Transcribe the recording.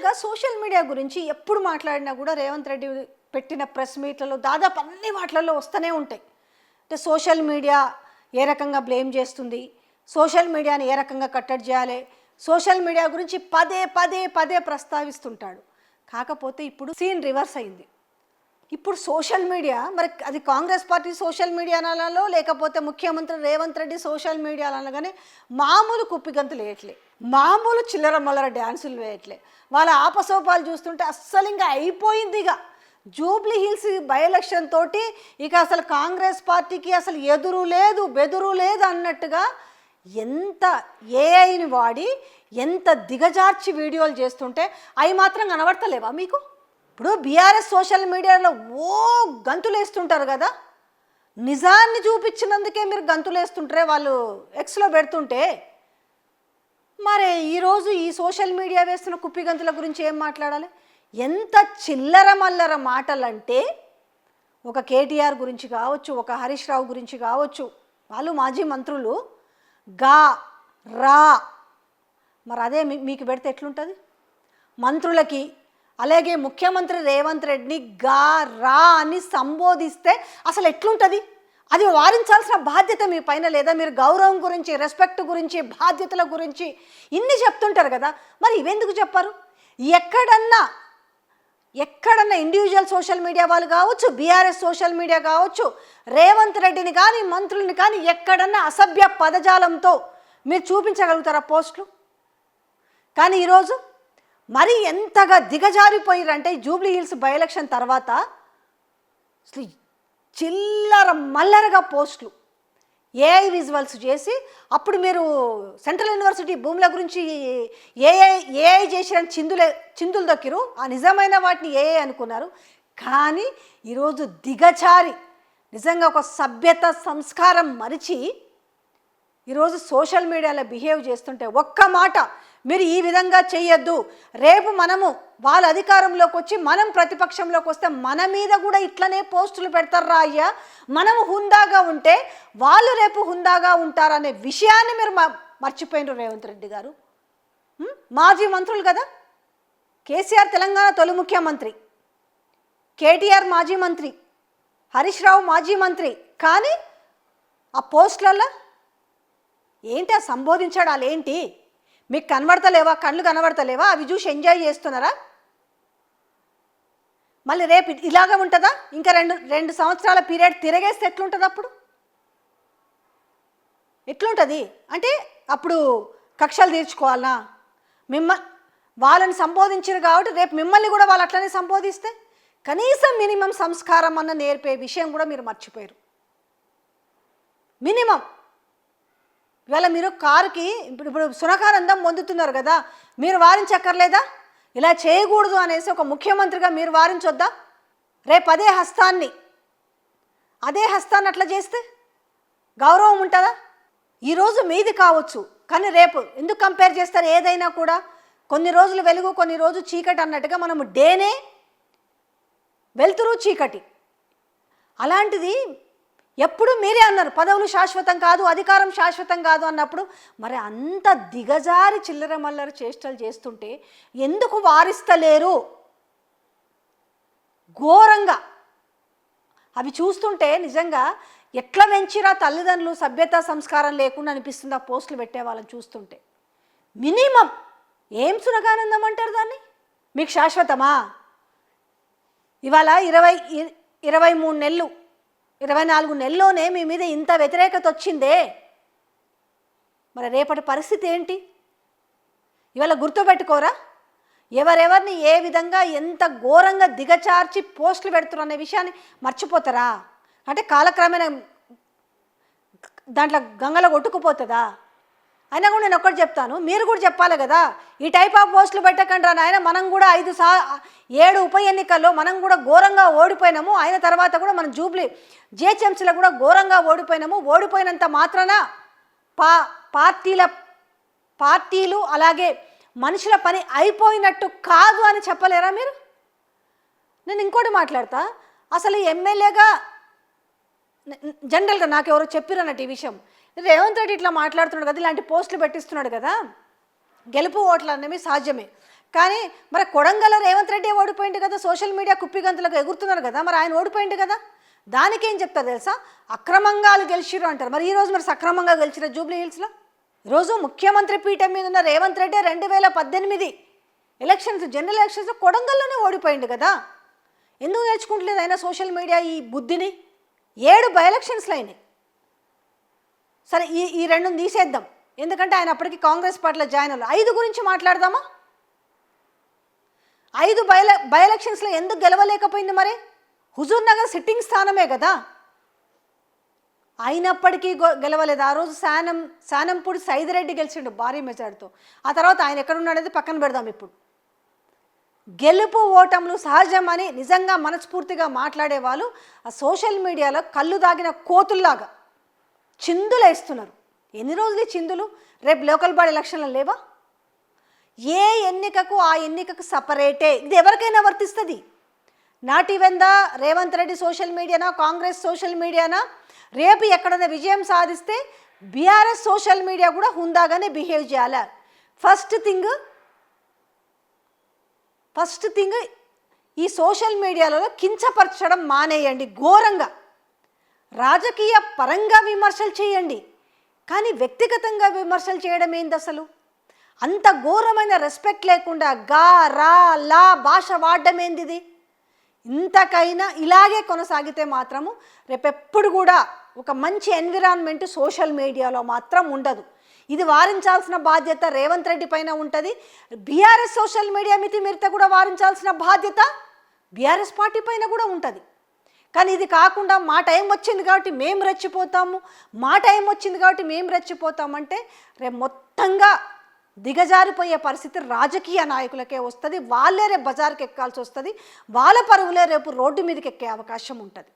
జనరల్గా social media గురించి ఎప్పుడు మాట్లాడినా కూడా రేవంత్ రెడ్డి పెట్టిన ప్రెస్ మీట్లలో దాదాపు అన్ని మాటలలో వస్తూనే ఉంటాయి. అంటే సోషల్ మీడియా ఏ రకంగా బ్లేమ్ చేస్తుంది, సోషల్ మీడియాని ఏ రకంగా కట్టడి చేయాలి, సోషల్ మీడియా గురించి పదే పదే పదే ప్రస్తావిస్తుంటాడు. కాకపోతే ఇప్పుడు సీన్ రివర్స్ అయింది. ఇప్పుడు సోషల్ మీడియా మరి అది కాంగ్రెస్ పార్టీ సోషల్ మీడియా అనాలో లేకపోతే ముఖ్యమంత్రి రేవంత్ రెడ్డి సోషల్ మీడియా అనగానే మామూలు కుప్పిగంతులు వేయట్లే, మామూలు చిల్లర మల్లర డ్యాన్సులు వేయట్లే. వాళ్ళ ఆపసోపాలు చూస్తుంటే అస్సలు ఇంకా అయిపోయింది. ఇక జూబ్లీ హిల్స్ బై ఎలక్షన్ తోటి ఇక అసలు కాంగ్రెస్ పార్టీకి అసలు ఎదురు లేదు బెదురు లేదు అన్నట్టుగా ఎంత ఏఐని వాడి ఎంత దిగజార్చి వీడియోలు చేస్తుంటే అవి మాత్రం కనబడతలేవా మీకు? ఇప్పుడు బీఆర్ఎస్ సోషల్ మీడియాలో గంతులు వేస్తుంటారు కదా, నిజాన్ని చూపించినందుకే మీరు గంతులు వేస్తుంటారే వాళ్ళు ఎక్స్లో పెడుతుంటే, మరి ఈరోజు ఈ సోషల్ మీడియా వేస్తున్న కుప్పి గంతుల గురించి ఏం మాట్లాడాలి? ఎంత చిల్లర మల్లర మాటలంటే ఒక కేటీఆర్ గురించి కావచ్చు, ఒక హరీష్ రావు గురించి కావచ్చు, వాళ్ళు మాజీ మంత్రులు గా రా, మరి అదే మీకు పెడితే ఎట్లుంటుంది? మంత్రులకి అలాగే ముఖ్యమంత్రి రేవంత్ రెడ్డిని గా రా అని సంబోధిస్తే అసలు ఎట్లుంటుంది? అది వారించాల్సిన బాధ్యత మీ పైన లేదా? మీరు గౌరవం గురించి, రెస్పెక్ట్ గురించి, బాధ్యతల గురించి ఇన్ని చెప్తుంటారు కదా, మరి ఇవెందుకు చెప్పారు? ఎక్కడన్నా ఇండివిజువల్ సోషల్ మీడియా వాళ్ళు కావచ్చు, బీఆర్ఎస్ సోషల్ మీడియా కావచ్చు, రేవంత్ రెడ్డిని కానీ మంత్రుల్ని కానీ ఎక్కడన్నా అసభ్య పదజాలంతో మీరు చూపించగలుగుతారా పోస్టులు? కానీ ఈరోజు మరి ఎంతగా దిగజారిపోయారంటే జూబ్లీ హిల్స్ బై ఎలక్షన్ తర్వాత అసలు చిల్లర మల్లరగా పోస్టులు ఏఐ విజువల్స్ చేసి, అప్పుడు మీరు సెంట్రల్ యూనివర్సిటీ భూముల గురించి ఏఐ చేసిన చిందులు దక్కిరు, ఆ నిజమైన వాటిని ఏఐ అనుకున్నారు. కానీ ఈరోజు దిగజారి నిజంగా ఒక సభ్యత సంస్కారం మరిచి ఈరోజు సోషల్ మీడియాలో బిహేవ్ చేస్తుంటే ఒక్క మాట, మీరు ఈ విధంగా చేయొద్దు, రేపు మనము వాళ్ళ అధికారంలోకి వచ్చి మనం ప్రతిపక్షంలోకి వస్తే మన మీద కూడా ఇట్లనే పోస్టులు పెడతారా అయ్యా, మనము హుందాగా ఉంటే వాళ్ళు రేపు హుందాగా ఉంటారనే విషయాన్ని మీరు మర్చిపోయినారు రేవంత్ రెడ్డి గారు. మాజీ మంత్రులు కదా, కేసీఆర్ తెలంగాణ తొలి ముఖ్యమంత్రి, కేటీఆర్ మాజీ మంత్రి, హరీష్ రావు మాజీ మంత్రి, కానీ ఆ పోస్టులలో ఏంటి ఆ సంబోధించడాలు ఏంటి? మీకు కనబడతలేవా? కళ్ళు కనబడతలేవా? అవి చూసి ఎంజాయ్ చేస్తున్నారా? మళ్ళీ రేపు ఇలాగే ఉంటుందా? ఇంకా రెండు సంవత్సరాల పీరియడ్ తిరగేస్తే ఎట్లుంటుంది? అప్పుడు ఎట్లుంటుంది అంటే అప్పుడు కక్షలు తీర్చుకోవాలనా? వాళ్ళని సంబోధించారు కాబట్టి రేపు మిమ్మల్ని కూడా వాళ్ళు అట్లనే సంబోధిస్తే కనీసం మినిమం సంస్కారం అన్న నేర్పే విషయం కూడా మీరు మర్చిపోయారు. మినిమం ఇవాళ మీరు కారుకి ఇప్పుడు సునకానందం పొందుతున్నారు కదా, మీరు వారించక్కర్లేదా? ఇలా చేయకూడదు అనేసి ఒక ముఖ్యమంత్రిగా మీరు వారించొద్దా? రేపు అదే హస్తాన్ని అట్లా చేస్తే గౌరవం ఉంటుందా? ఈరోజు మీది కావచ్చు, కానీ రేపు ఎందుకు కంపేర్ చేస్తారు? ఏదైనా కూడా కొన్ని రోజులు వెలుగు, కొన్ని రోజు చీకటి అన్నట్టుగా మనము డేనే వెలుతురు చీకటి. అలాంటిది ఎప్పుడు మీరే అన్నారు పదవులు శాశ్వతం కాదు, అధికారం శాశ్వతం కాదు అన్నప్పుడు మరి అంత దిగజారి చిల్లర మల్లర చేష్టలు చేస్తుంటే ఎందుకు వారిస్తలేరు? ఘోరంగా అవి చూస్తుంటే నిజంగా ఎట్లా పెంచిరా తల్లిదండ్రులు సభ్యత సంస్కారం లేకుండా అనిపిస్తుంది ఆ పోస్టులు పెట్టే వాళ్ళని చూస్తుంటే. మినిమం ఏం సునకానందం అంటారు దాన్ని? మీకు శాశ్వతమా? ఇవాళ 23 నెలలు 24 నెలల్లోనే మీ మీద ఇంత వ్యతిరేకత వచ్చిందే, మరి రేపటి పరిస్థితి ఏంటి? ఇవాళ గుర్తుపెట్టుకోరా? ఎవరెవరిని ఏ విధంగా ఎంత ఘోరంగా దిగచార్చి పోస్టులు పెడుతున్నారు అనే విషయాన్ని మర్చిపోతారా? అంటే కాలక్రమేణా దాంట్లో గంగలో కొట్టుకుపోతుందా? అయినా కూడా నేను ఒక్కటి చెప్తాను, మీరు కూడా చెప్పాలి కదా, ఈ టైప్ ఆఫ్ పోస్టులు పెట్టకండి రా నాయన. మనం కూడా 7 ఉప ఎన్నికల్లో మనం కూడా ఘోరంగా ఓడిపోయినాము. అయిన తర్వాత కూడా మనం జిహెచ్ఎంసీలో కూడా ఘోరంగా ఓడిపోయినాము. ఓడిపోయినంత మాత్రాన పార్టీలు అలాగే మనుషుల పని అయిపోయినట్టు కాదు అని చెప్పలేరా మీరు? నేను ఇంకోటి మాట్లాడతా, అసలు ఎమ్మెల్యేగా జనరల్గా నాకు ఎవరో చెప్పారు అన్నట్టు ఈ విషయం, రేవంత్ రెడ్డి ఇట్లా మాట్లాడుతున్నాడు కదా, ఇలాంటి పోస్టులు పెట్టిస్తున్నాడు కదా, గెలుపు ఓట్లు అనేవి సాధ్యమే, కానీ మరి కొడంగల్ రేవంత్ రెడ్డి ఓడిపోయింది కదా, సోషల్ మీడియా కుప్పిగంతులకు ఎగురుతున్నారు కదా, మరి ఆయన ఓడిపోయింది కదా. దానికేం చెప్తారు తెలుసా, అక్రమంగా గెలిచిరు అంటారు. మరి ఈరోజు మరి సక్రమంగా గెలిచిన జూబ్లీ హిల్స్లో. ఈరోజు ముఖ్యమంత్రి పీఠం మీద ఉన్న రేవంత్ రెడ్డి 2018 ఎలక్షన్స్, జనరల్ ఎలక్షన్స్లో కొడంగల్లోనే ఓడిపోయింది కదా. ఎందుకు నేర్చుకుంటలేదు ఆయన సోషల్ మీడియా ఈ బుద్ధిని? 7 బై ఎలక్షన్స్లో అయినాయి. సరే ఈ రెండుని తీసేద్దాం, ఎందుకంటే ఆయన అప్పటికి కాంగ్రెస్ పార్టీలో జాయిన్ అవ్వాలి. 5 గురించి మాట్లాడదామా? 5 బై ఎలక్షన్స్లో ఎందుకు గెలవలేకపోయింది? మరి హుజూర్ నగర్ సిట్టింగ్ స్థానమే కదా, అయినప్పటికీ గెలవలేదు. ఆ రోజు శానంపూడి సైదిరెడ్డి గెలిచిండు భారీ మెజార్టీతో. ఆ తర్వాత ఆయన ఎక్కడున్నాడనేది పక్కన పెడదాం. ఇప్పుడు గెలుపు ఓటములు సహజమని నిజంగా మనస్ఫూర్తిగా మాట్లాడే వాళ్ళు ఆ సోషల్ మీడియాలో కళ్ళు దాగిన కోతుల్లాగా చిందులు వేస్తున్నారు. ఎన్ని రోజులు ఈ చిందులు? రేపు లోకల్ బాడీ ఎలక్షన్లు లేవా? ఏ ఎన్నికకు ఆ ఎన్నికకు సపరేటే. ఇది ఎవరికైనా వర్తిస్తుంది. Not even the Revanth Reddy social మీడియానా, కాంగ్రెస్ సోషల్ మీడియానా, రేపు ఎక్కడైనా విజయం సాధిస్తే బీఆర్ఎస్ సోషల్ మీడియా కూడా హుందాగానే బిహేవ్ చేయాలి. ఫస్ట్ థింగ్ ఈ సోషల్ మీడియాలో కించపరచడం మానేయండి. ఘోరంగా రాజకీయ పరంగా విమర్శలు చేయండి, కానీ వ్యక్తిగతంగా విమర్శలు చేయడం ఏంది అసలు? అంత ఘోరమైన రెస్పెక్ట్ లేకుండా గా రా లా భాష వాడడం ఏంది ఇది? ఇంతకైనా ఇలాగే కొనసాగితే మాత్రము రేపెప్పుడు కూడా ఒక మంచి ఎన్విరాన్మెంట్ సోషల్ మీడియాలో మాత్రం ఉండదు. ఇది వారించాల్సిన బాధ్యత రేవంత్ రెడ్డి పైన ఉంటుంది. బీఆర్ఎస్ సోషల్ మీడియా మితిమీరితే కూడా వారించాల్సిన బాధ్యత బీఆర్ఎస్ పార్టీ పైన కూడా ఉంటుంది. కానీ ఇది కాకుండా మా టైం వచ్చింది కాబట్టి మేము రెచ్చిపోతామంటే రేపు మొత్తంగా దిగజారిపోయే పరిస్థితి రాజకీయ నాయకులకే వస్తుంది. వాళ్ళే రేపు బజార్కి ఎక్కాల్సి వస్తుంది. వాళ్ళ పరువులే రేపు రోడ్డు మీదకి ఎక్కే అవకాశం ఉంటుంది.